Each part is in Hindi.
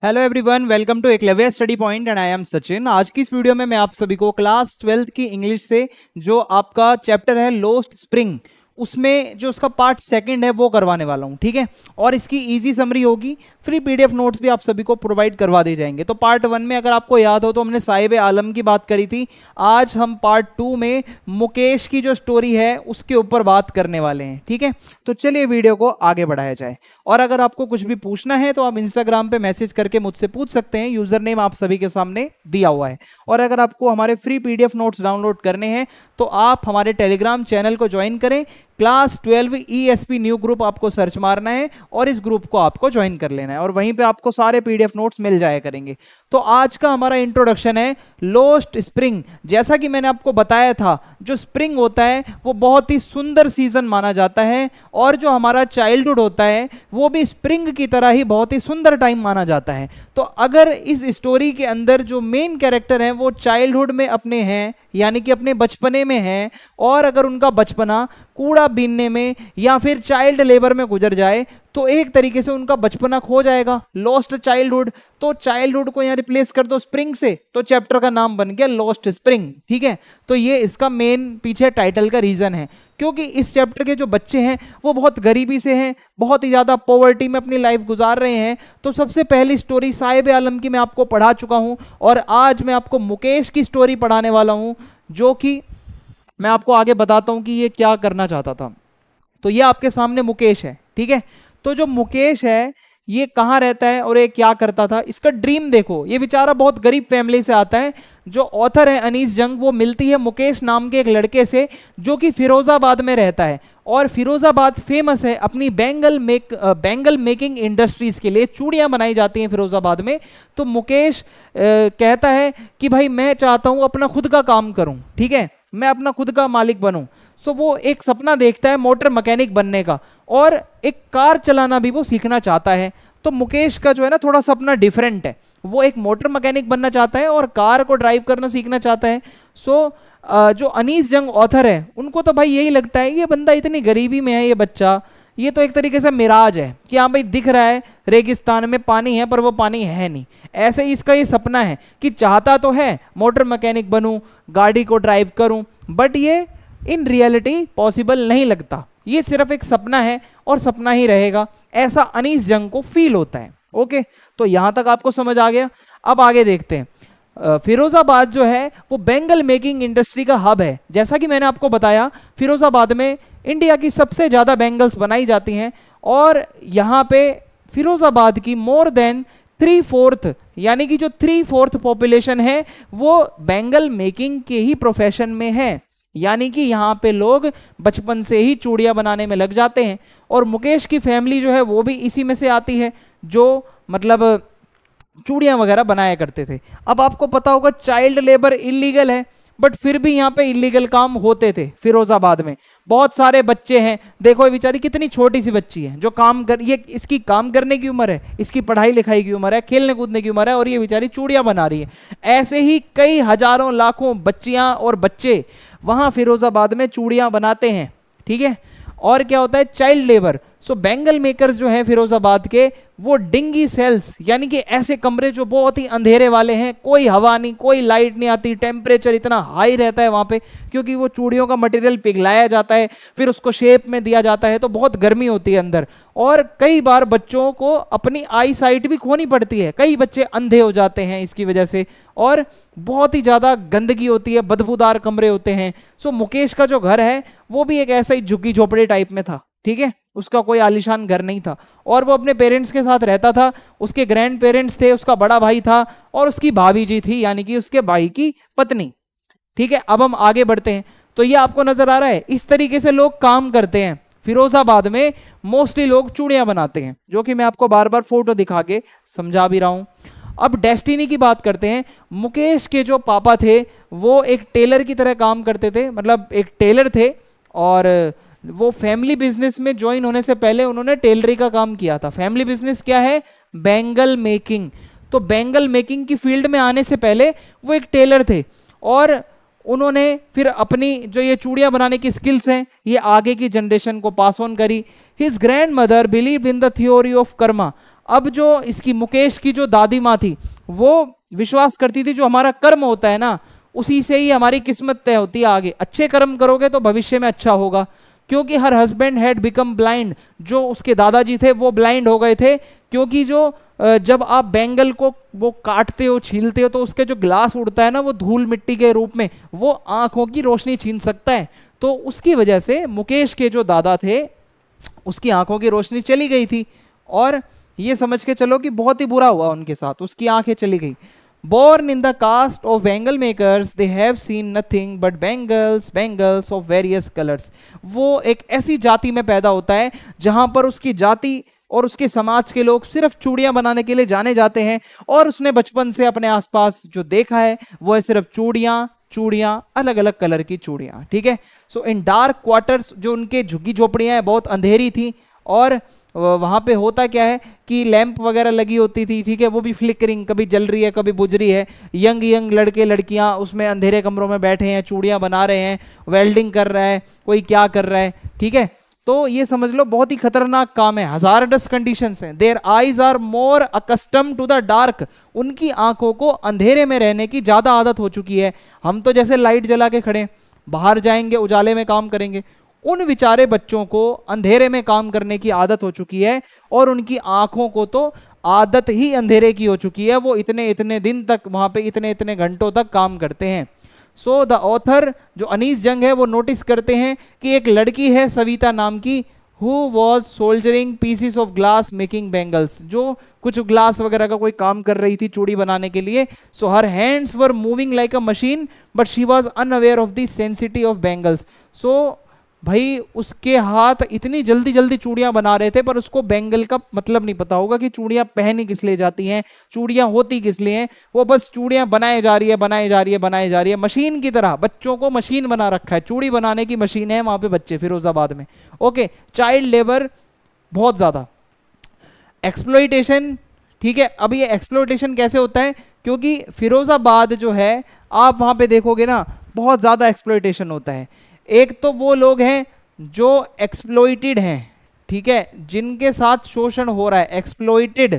Hello everyone, welcome to Eklavya study point and I am Sachin. आज की इस वीडियो में मैं आप सभी को क्लास 12th की इंग्लिश से जो आपका चैप्टर है लोस्ट स्प्रिंग, उसमें जो उसका पार्ट सेकंड है वो करवाने वाला हूं, ठीक है। और इसकी इजी समरी होगी, फ्री पीडीएफ नोट्स भी आप सभी को प्रोवाइड करवा दिए जाएंगे। तो पार्ट 1 में अगर आपको याद हो तो हमने साहिब आलम की बात करी थी। आज हम पार्ट 2 में मुकेश की जो स्टोरी है उसके ऊपर बात करने वाले हैं, ठीक है। तो चलिए वीडियो को आगे बढ़ाया जाए। और अगर आपको कुछ भी पूछना है तो आप इंस्टाग्राम पे मैसेज करके मुझसे पूछ सकते हैं, यूजर नेम आप सभी के सामने दिया हुआ है। और अगर आपको हमारे फ्री पीडीएफ नोट्स डाउनलोड करने हैं तो आप हमारे टेलीग्राम चैनल को ज्वाइन करें। क्लास 12 ESP न्यू ग्रुप आपको सर्च मारना है और इस ग्रुप को आपको ज्वाइन कर लेना है और वहीं पे आपको सारे पीडीएफ नोट्स मिल जाया करेंगे। तो आज का हमारा इंट्रोडक्शन है लोस्ट स्प्रिंग। जैसा कि मैंने आपको बताया था, जो स्प्रिंग होता है वो बहुत ही सुंदर सीजन माना जाता है और जो हमारा चाइल्डहुड होता है वो भी स्प्रिंग की तरह ही बहुत ही सुंदर टाइम माना जाता है। तो अगर इस स्टोरी के अंदर जो मेन कैरेक्टर हैं वो चाइल्डहुड में अपने हैं, यानी कि अपने बचपने में हैं, और अगर उनका बचपना कूड़ा बीनने में या फिर चाइल्ड लेबर में गुजर जाए तो एक तरीके से उनका बचपना खो जाएगा, लॉस्ट चाइल्डहुड। तो चाइल्डहुड को यहाँ रिप्लेस कर दो स्प्रिंग से, तो चैप्टर का नाम बन गया लॉस्ट स्प्रिंग, ठीक है। तो ये इसका मेन पीछे टाइटल का रीजन है, क्योंकि इस चैप्टर के जो बच्चे हैं वो बहुत गरीबी से हैं, बहुत ही ज़्यादा पॉवर्टी में अपनी लाइफ गुजार रहे हैं। तो सबसे पहली स्टोरी साहिब आलम की मैं आपको पढ़ा चुका हूँ और आज मैं आपको मुकेश की स्टोरी पढ़ाने वाला हूँ, जो कि मैं आपको आगे बताता हूँ कि ये क्या करना चाहता था। तो ये आपके सामने मुकेश है, ठीक है। तो जो मुकेश है ये कहाँ रहता है और ये क्या करता था, इसका ड्रीम देखो। ये बेचारा बहुत गरीब फैमिली से आता है। जो ऑथर है अनीस जंग, वो मिलती है मुकेश नाम के एक लड़के से जो कि फिरोजाबाद में रहता है। और फिरोजाबाद फेमस है अपनी बैंगल मेकिंग इंडस्ट्रीज के लिए। चूड़ियाँ बनाई जाती हैं फिरोजाबाद में। तो मुकेश कहता है कि भाई मैं चाहता हूँ अपना खुद का काम करूँ, ठीक है, मैं अपना खुद का मालिक बनूँ। सो वो एक सपना देखता है मोटर मैकेनिक बनने का और एक कार चलाना भी वो सीखना चाहता है। तो मुकेश का जो है ना थोड़ा सपना डिफरेंट है, वो एक मोटर मैकेनिक बनना चाहता है और कार को ड्राइव करना सीखना चाहता है। सो जो अनीस जंग ऑथर है उनको तो भाई यही लगता है ये बंदा इतनी गरीबी में है, ये बच्चा, ये तो एक तरीके से मिराज है कि हाँ भाई दिख रहा है रेगिस्तान में पानी है पर वो पानी है नहीं। ऐसे ही इसका ये सपना है कि चाहता तो है मोटर मैकेनिक बनूं, गाड़ी को ड्राइव करूं, बट ये इन रियलिटी पॉसिबल नहीं लगता। ये सिर्फ एक सपना है और सपना ही रहेगा, ऐसा अनीस जंग को फील होता है। ओके, तो यहां तक आपको समझ आ गया। अब आगे देखते हैं। फिरोजाबाद जो है वो बैंगल मेकिंग इंडस्ट्री का हब है। जैसा कि मैंने आपको बताया, फिरोजाबाद में इंडिया की सबसे ज़्यादा बैंगल्स बनाई जाती हैं और यहाँ पे फिरोजाबाद की मोर देन 3/4 यानी कि जो 3/4 पॉपुलेशन है वो बैंगल मेकिंग के ही प्रोफेशन में है। यानी कि यहाँ पे लोग बचपन से ही चूड़ियाँ बनाने में लग जाते हैं और मुकेश की फैमिली जो है वो भी इसी में से आती है, जो मतलब चूड़ियाँ वगैरह बनाया करते थे। अब आपको पता होगा चाइल्ड लेबर इलीगल है, बट फिर भी यहाँ पे इलीगल काम होते थे फिरोजाबाद में। बहुत सारे बच्चे हैं, देखो ये बेचारी कितनी छोटी सी बच्ची है जो काम कर, ये इसकी काम करने की उम्र है, इसकी पढ़ाई लिखाई की उम्र है, खेलने कूदने की उम्र है और ये बेचारी चूड़ियाँ बना रही है। ऐसे ही कई हजारों लाखों बच्चियाँ और बच्चे वहाँ फिरोजाबाद में चूड़ियाँ बनाते हैं, ठीक है। और क्या होता है, चाइल्ड लेबर। सो बैंगल मेकर्स जो हैं फिरोजाबाद के वो डिंगी सेल्स, यानी कि ऐसे कमरे जो बहुत ही अंधेरे वाले हैं, कोई हवा नहीं, कोई लाइट नहीं आती, टेम्परेचर इतना हाई रहता है वहाँ पे क्योंकि वो चूड़ियों का मटेरियल पिघलाया जाता है फिर उसको शेप में दिया जाता है, तो बहुत गर्मी होती है अंदर। और कई बार बच्चों को अपनी आई साइट भी खोनी पड़ती है, कई बच्चे अंधे हो जाते हैं इसकी वजह से, और बहुत ही ज़्यादा गंदगी होती है, बदबूदार कमरे होते हैं। सो मुकेश का जो घर है वो भी एक ऐसा ही झुग्गी झोपड़ी टाइप में था, ठीक है, उसका कोई आलीशान घर नहीं था और वो अपने पेरेंट्स के साथ रहता था। उसके ग्रैंड पेरेंट्स थे, उसका बड़ा भाई था और उसकी भाभी जी थी, यानी कि उसके भाई की पत्नी, ठीक है। अब हम आगे बढ़ते हैं। तो ये आपको नजर आ रहा है, इस तरीके से लोग काम करते हैं फिरोजाबाद में। मोस्टली लोग चूड़ियां बनाते हैं, जो कि मैं आपको बार बार फोटो दिखा के समझा भी रहा हूं। अब डेस्टिनी की बात करते हैं। मुकेश के जो पापा थे वो एक टेलर की तरह काम करते थे, मतलब एक टेलर थे, और वो फैमिली बिजनेस में ज्वाइन होने से पहले उन्होंने टेलरी का काम किया था। फैमिली बिजनेस क्या है, बैंगल मेकिंग। तो बैंगल मेकिंग की फील्ड में आने से पहले वो एक टेलर थे और उन्होंने फिर अपनी जो ये चूड़ियाँ बनाने की स्किल्स हैं ये आगे की जनरेशन को पास ऑन करी। His grand mother believe in the theory of Karma. अब जो इसकी मुकेश की जो दादी माँ थी वो विश्वास करती थी जो हमारा कर्म होता है ना उसी से ही हमारी किस्मत तय होती है आगे, अच्छे कर्म करोगे तो भविष्य में अच्छा होगा। क्योंकि her husband had become blind, जो उसके दादाजी थे वो ब्लाइंड हो गए थे, क्योंकि जो जब आप बैंगल को वो काटते हो छीलते हो तो उसके जो ग्लास उड़ता है ना वो धूल मिट्टी के रूप में वो आंखों की रोशनी छीन सकता है। तो उसकी वजह से मुकेश के जो दादा थे उसकी आंखों की रोशनी चली गई थी, और ये समझ के चलो कि बहुत ही बुरा हुआ उनके साथ, उसकी आंखें चली गई। Born in the caste of bangle makers, they have seen nothing but bangles of various colors. वो एक ऐसी जाति में पैदा होता है जहां पर उसकी जाति और उसके समाज के लोग सिर्फ चूड़ियां बनाने के लिए जाने जाते हैं, और उसने बचपन से अपने आसपास जो देखा है वो है सिर्फ चूड़ियां, अलग अलग कलर की चूड़ियां। ठीक है, सो इन डार्क क्वार्टर्स, जो उनके झुग्गी झोपड़ियां हैं बहुत अंधेरी थी, और वहां पे होता क्या है कि लैंप वगैरह लगी होती थी, ठीक है, वो भी फ्लिकरिंग, कभी जल रही है कभी बुझ रही है। यंग लड़के लड़कियां उसमें अंधेरे कमरों में बैठे हैं, चूड़ियां बना रहे हैं, वेल्डिंग कर रहा है, कोई क्या कर रहा है। ठीक है, तो ये समझ लो बहुत ही खतरनाक काम है, हजारडस कंडीशंस हैं। Their eyes are more accustom to the dark, उनकी आंखों को अंधेरे में रहने की ज्यादा आदत हो चुकी है। हम तो जैसे लाइट जला के खड़े, बाहर जाएंगे उजाले में काम करेंगे, उन बेचारे बच्चों को अंधेरे में काम करने की आदत हो चुकी है, और उनकी आंखों को तो आदत ही अंधेरे की हो चुकी है, वो इतने दिन तक वहां पे इतने घंटों तक काम करते हैं। सो द ऑथर जो अनीस जंग है वो नोटिस करते हैं कि एक लड़की है सविता नाम की, who was soldering pieces of glass making bangles, जो कुछ ग्लास वगैरह का कोई काम कर रही थी चूड़ी बनाने के लिए। So her hands were moving like a machine but she was unaware of the sensitivity of bangles. So भाई उसके हाथ इतनी जल्दी जूड़ियां बना रहे थे, पर उसको बैंगल का मतलब नहीं पता होगा कि चूड़ियां पहनी किस लिए जाती हैं, चूड़ियां होती किस लिए हैं। वो बस चूड़ियां बनाई जा रही है मशीन की तरह। बच्चों को मशीन बना रखा है, चूड़ी बनाने की मशीन है वहां पे बच्चे फिरोजाबाद में। ओके, चाइल्ड लेबर बहुत ज्यादा, एक्सप्लॉइटेशन। ठीक है, अब ये एक्सप्लॉइटेशन कैसे होता है, क्योंकि फिरोजाबाद जो है आप वहां पे देखोगे ना बहुत ज्यादा एक्सप्लॉइटेशन होता है। एक तो वो लोग हैं जो एक्सप्लॉइटेड हैं, ठीक है, जिनके साथ शोषण हो रहा है, एक्सप्लॉइटेड।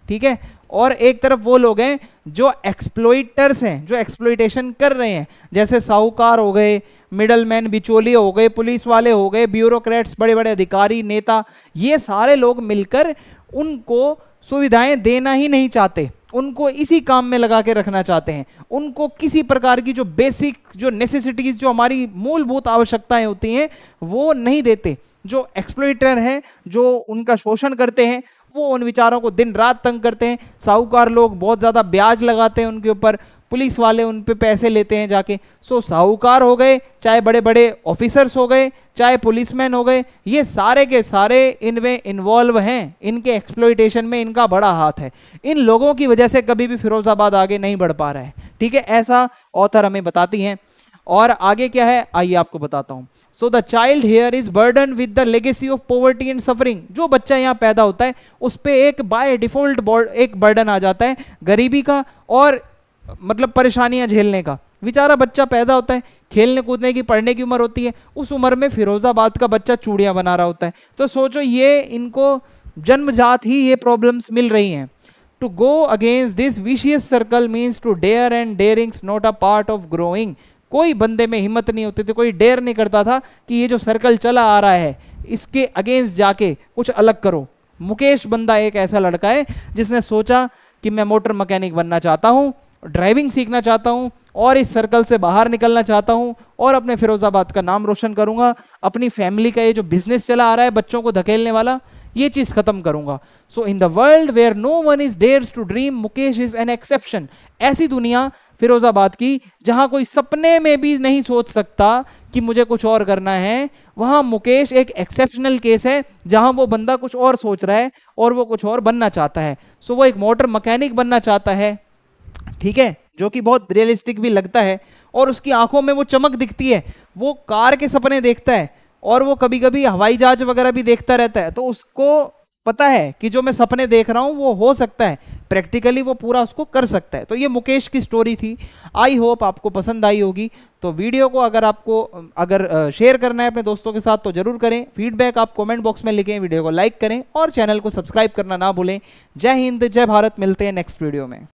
ठीक है, और एक तरफ वो लोग हैं जो एक्सप्लॉइटर्स हैं, जो एक्सप्लॉइटेशन कर रहे हैं, जैसे साहूकार हो गए, मिडलमैन बिचौलिए हो गए, पुलिस वाले हो गए, ब्यूरोक्रेट्स, बड़े बड़े अधिकारी, नेता, ये सारे लोग मिलकर उनको सुविधाएं देना ही नहीं चाहते, उनको इसी काम में लगा के रखना चाहते हैं। उनको किसी प्रकार की जो बेसिक जो नेसेसिटीज, जो हमारी मूलभूत आवश्यकताएं होती हैं वो नहीं देते। जो एक्सप्लॉइटर हैं, जो उनका शोषण करते हैं, वो उन विचारों को दिन रात तंग करते हैं। साहूकार लोग बहुत ज़्यादा ब्याज लगाते हैं उनके ऊपर, पुलिस वाले उन पे पैसे लेते हैं जाके। सो साहूकार हो गए, चाहे बड़े बड़े ऑफिसर्स हो गए, चाहे पुलिसमैन हो गए, ये सारे के सारे इनमें इन्वॉल्व हैं, इनके एक्सप्लॉइटेशन में इनका बड़ा हाथ है। इन लोगों की वजह से कभी भी फिरोजाबाद आगे नहीं बढ़ पा रहा है। ठीक है, ऐसा ऑथर हमें बताती हैं। और आगे क्या है आइए आपको बताता हूं। So the child here is burden with the legacy of poverty and suffering. जो बच्चा यहाँ पैदा होता है उस पर एक बाय डिफॉल्ट एक बर्डन आ जाता है गरीबी का, और मतलब परेशानियां झेलने का। बेचारा बच्चा पैदा होता है, खेलने कूदने की पढ़ने की उम्र होती है, उस उम्र में फिरोजाबाद का बच्चा चूड़ियां बना रहा होता है। तो सोचो ये इनको जन्मजात ही ये प्रॉब्लम्स मिल रही हैं। To go against this vicious circle means to dare, and daring's not a part of growing. कोई बंदे में हिम्मत नहीं होती थी, कोई डेयर नहीं करता था कि ये जो सर्कल चला आ रहा है इसके अगेंस्ट जाके कुछ अलग करो। मुकेश बंदा एक ऐसा लड़का है जिसने सोचा कि मैं मोटर मैकेनिक बनना चाहता हूँ, ड्राइविंग सीखना चाहता हूँ, और इस सर्कल से बाहर निकलना चाहता हूँ, और अपने फिरोजाबाद का नाम रोशन करूंगा, अपनी फैमिली का ये जो बिजनेस चला आ रहा है बच्चों को धकेलने वाला, ये चीज खत्म करूंगा। So in the world where no one is dares to dream, Mukesh is an exception. ऐसी दुनिया फिरोजाबाद की जहां कोई सपने में भी नहीं सोच सकता कि मुझे कुछ और करना है, वहां मुकेश एक एक्सेप्शनल केस है जहां वो बंदा कुछ और सोच रहा है और वो कुछ और बनना चाहता है। सो वो एक मोटर मैकेनिक बनना चाहता है, ठीक है, जो कि बहुत रियलिस्टिक भी लगता है, और उसकी आंखों में वो चमक दिखती है। वो कार के सपने देखता है, और वो कभी कभी हवाई जहाज वगैरह भी देखता रहता है। तो उसको पता है कि जो मैं सपने देख रहा हूं वो हो सकता है, प्रैक्टिकली वो पूरा उसको कर सकता है। तो ये मुकेश की स्टोरी थी। आई होप आपको पसंद आई होगी। तो वीडियो को अगर शेयर करना है अपने दोस्तों के साथ तो जरूर करें। फीडबैक आप कमेंट बॉक्स में लिखें, वीडियो को लाइक करें और चैनल को सब्सक्राइब करना ना भूलें। जय हिंद, जय भारत। मिलते हैं नेक्स्ट वीडियो में।